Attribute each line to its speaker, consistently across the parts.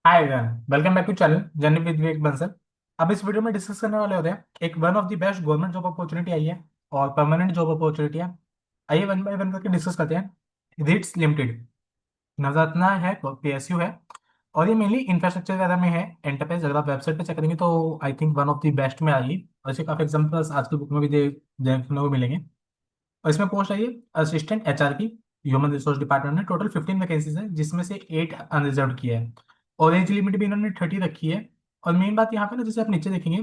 Speaker 1: Hi welcome back to channel journey with Vivek Bansal. अब इस video में डिस्कस करने वाले होते हैं एक one of the best government job opportunity आई है और परमानेंट जॉब अपॉर्चुनिटी है। आइए वन बाय वन करके डिस्कस करते हैं। रिट्स लिमिटेड नवरत्ना है, पीएसयू है और ये मेनली इंफ्रास्ट्रक्चर वगैरह में है। एंटरप्राइज अगर आप वेबसाइट पे चेक करेंगे तो I think one of the best में आई और इसके काफी एग्जांपल्स आज की बुक में भी देखने को मिलेंगे। और इसमें पोस्ट आई है असिस्टेंट एचआर की। ह्यूमन रिसोर्स डिपार्टमेंट में टोटल 15 वैकेंसीज है जिसमें से 8 अनरिजर्व की है और एज लिमिट भी इन्होंने 30 रखी है। और मेन बात यहाँ पे ना, जैसे आप नीचे देखेंगे,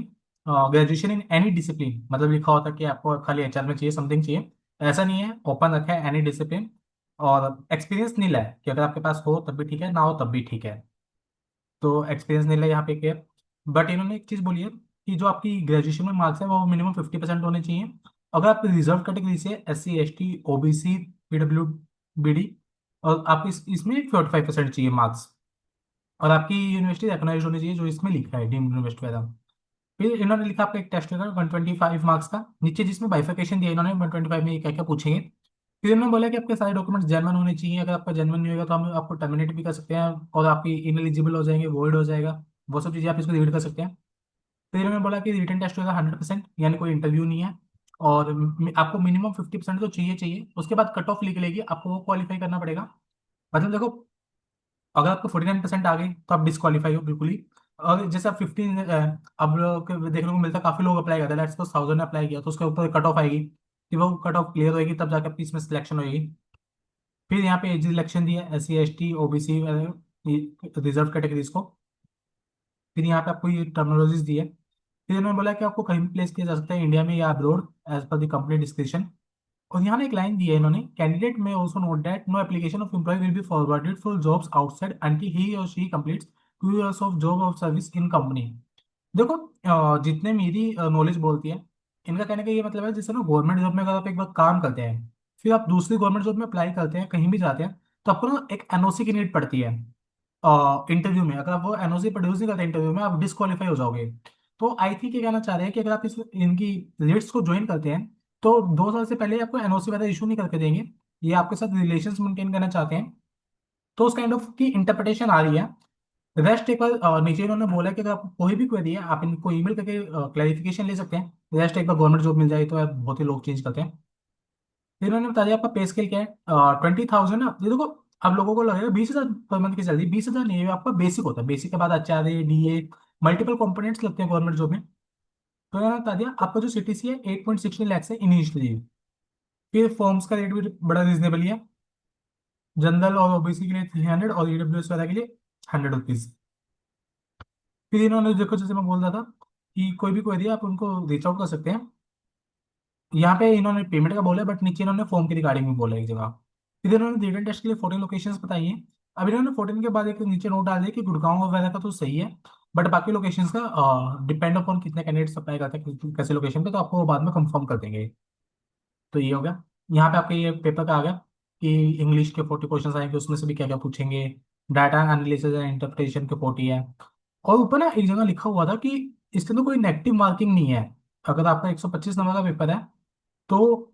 Speaker 1: ग्रेजुएशन इन एनी डिसिप्लिन मतलब लिखा होता है कि आपको खाली एचआर में चाहिए, समथिंग चाहिए। ऐसा नहीं है, ओपन रखा है एनी डिसिप्लिन। और एक्सपीरियंस नील है कि अगर आपके पास हो तब भी ठीक है, ना हो तब भी ठीक है। तो एक्सपीरियंस नील है यहाँ पे क्या। बट इन्होंने एक चीज़ बोली है कि जो आपकी ग्रेजुएशन में मार्क्स है वो मिनिमम 50% होने चाहिए। अगर आप रिजर्व कैटेगरी से SC ST OBC PWBD और आप इसमें 45% चाहिए मार्क्स। और आपकी यूनिवर्सिटी रिकॉग्नाइज होनी चाहिए जो इसमें लिखा है, डीम्ड यूनिवर्सिटी वगैरह। फिर इन्होंने लिखा आपका एक टेस्ट होगा 125 मार्क्स का, नीचे जिसमें बाइफिकेशन दिया इन्होंने 125 में क्या क्या पूछेंगे। फिर इन्होंने बोला कि आपके सारे डॉक्यूमेंट्स जेन्युइन होने चाहिए, अगर आपका जेन्युइन नहीं होगा तो हम आपको टर्मिनेट भी कर सकते हैं और आपकी इनएलिजिबल हो जाएंगे, वॉइड हो जाएगा। वो सब चीज़ें आप इसको रीड कर सकते हैं। फिर इन्होंने बोला कि रिटन टेस्ट होगा 100%, यानी कोई इंटरव्यू नहीं है। और आपको मिनिमम 50% तो चाहिए चाहिए, उसके बाद कट ऑफ निकलेगी, आपको वो क्वालिफाई करना पड़ेगा। मतलब देखो, अगर आपको 49% आ गई तो आप डिस्क्वालीफाई हो बिल्कुल ही। और जैसे आप 15, अब लोग को देखने को मिलता है काफी लोग अप्लाई करते हैं, लेट्स सपोज 1000 ने अप्लाई किया तो उसके ऊपर कट ऑफ आएगी कि वो कट ऑफ क्लियर होगी तब जाकर आपकी इसमें सिलेक्शन होगी। फिर यहाँ पे एज सिलेक्शन दिया SC ST OBC reserve categories को। फिर यहाँ पे आपको ये टर्मिनोलॉजीज दी है। फिर इन्होंने बोला कि आपको कहीं भी प्लेस किया जा सकता है, इंडिया में या abroad, as per the company description. और यहाँ ना एक लाइन दी है इन्होंने, कैंडिडेट में also note that no application of employ will be forwarded for jobs outside until he और she completes 2 years of job of service in company. देखो, जितने मेरी नॉलेज बोलती है, इनका कहने का ये मतलब है जैसे ना गवर्नमेंट जॉब में अगर आप एक बार काम करते हैं फिर आप दूसरी गवर्नमेंट जॉब में अप्लाई करते हैं, कहीं भी जाते हैं, तो आपको ना एक NOC की नीड पड़ती है। इंटरव्यू में अगर आप वो NOC प्रोड्यूस नहीं करते इंटरव्यू में, आप डिस्क्वालीफाई हो जाओगे। तो आई थिंक ये कहना चाह रहे हैं कि अगर आप इस इनकी लिस्ट को ज्वाइन करते हैं तो 2 साल से पहले आपको NOC वगैरह इशू नहीं करके देंगे। ये आपके साथ रिलेशन मेंटेन करना चाहते हैं। तो उस काइंड ऑफ की इंटरप्रिटेशन आ रही है। रेस्ट एक बार नीचे इन्होंने बोला कि अगर आपको कोई भी क्वेरी है आप इनको ईमेल करके क्लैरिफिकेशन ले सकते हैं। रेस्ट एक बार गवर्नमेंट जॉब मिल जाए तो यार बहुत ही लोग चेंज करते हैं। फिर इन्होंने बता दिया आपका पे स्केल क्या है। 20,000 ना, ये देखो, अब लोगों को लगेगा 20,000 पर मंथ की सैलरी। 20,000 नहीं है, ये आपका बेसिक होता है, बेसिक के बाद HRA DA मल्टीपल कंपोनेंट्स लगते हैं गवर्नमेंट जॉब में। तो इन्होंने बता दिया आपका जो CTC है 8.16 लाख है इनिशियली। फिर फॉर्म्स का रेट भी बड़ा रीजनेबल ही है। जनरल और OBC के लिए 300 और EWS वाला के लिए 100 रुपीज। फिर इन्होंने देखो, जैसे मैं बोल रहा था कि कोई भी क्वेरी है आप उनको रीच आउट कर सकते हैं। यहाँ पे इन्होंने पेमेंट का बोला है बट नीचे इन्होंने फॉर्म की रिगार्डिंग भी बोला है एक जगह। फिर इन्होंने रिटन टेस्ट के लिए 14 लोकेशंस बताई हैं। अब इन्होंने 14 के बाद एक नीचे नोट डाल दिया कि गुड़गांव वगैरह का तो सही है, बट बाकी लोकेशंस का डिपेंड अपॉन कितने कैंडिडेट्स अप्लाई करते हैं कैसे लोकेशन पे, तो आपको वो बाद में कंफर्म कर देंगे। तो ये हो गया। यहाँ पे आपके ये पेपर का आ गया कि इंग्लिश के 40 क्वेश्चन आएंगे, उसमें से भी क्या क्या पूछेंगे। डाटा एनालिसिस एंड इंटरप्रिटेशन के 40 है। और ऊपर ना एक जगह लिखा हुआ था कि इसके अंदर कोई नेगेटिव मार्किंग नहीं है। अगर आपका 125 नंबर का पेपर है तो,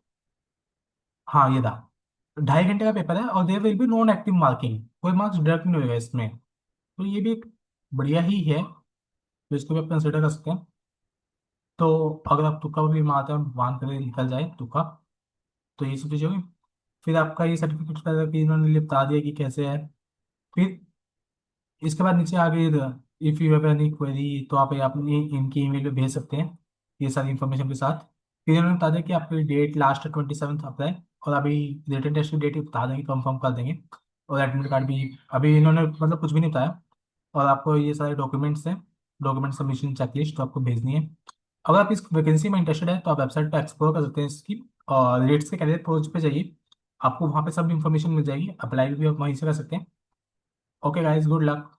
Speaker 1: हाँ ये था, 2.5 घंटे का पेपर है और there will be non active marking, कोई मार्क्स डिडक्ट नहीं होगा इसमें। तो ये भी एक बढ़िया ही है, तो इसको भी आप कंसिडर कर सकते हैं। तो अगर आप तुक्का भी मारते हैं, मान कर निकल जाए तुक्का, तो ये सब चीज़ें होगी। फिर आपका ये सर्टिफिकेट का कि इन्होंने बता दिया कि कैसे है। फिर इसके बाद नीचे आगे, if you have any query तो आप ये अपनी इनकी ईमेल पे भेज सकते हैं ये सारी इन्फॉर्मेशन के साथ। फिर इन्होंने बता दिया कि आपकी डेट लास्ट 27 अप्रैल, और अभी रिटन टेस्ट की डेट बता देंगे, कंफर्म कर देंगे। और एडमिट कार्ड भी अभी इन्होंने मतलब कुछ भी नहीं बताया। और आपको ये सारे डॉक्यूमेंट्स हैं, डॉक्यूमेंट सबमिशन चेकलिस्ट तो आपको भेजनी है। अगर आप इस वैकेंसी में इंटरेस्टेड है तो आप वेबसाइट पर एक्सप्लोर कर सकते हैं इसकी, और रेट्स के कैरियर पोस्ट पे जाइए, आपको वहाँ पे सब इन्फॉर्मेशन मिल जाएगी, अप्लाई भी आप वहीं से कर सकते हैं। Okay guys, good luck.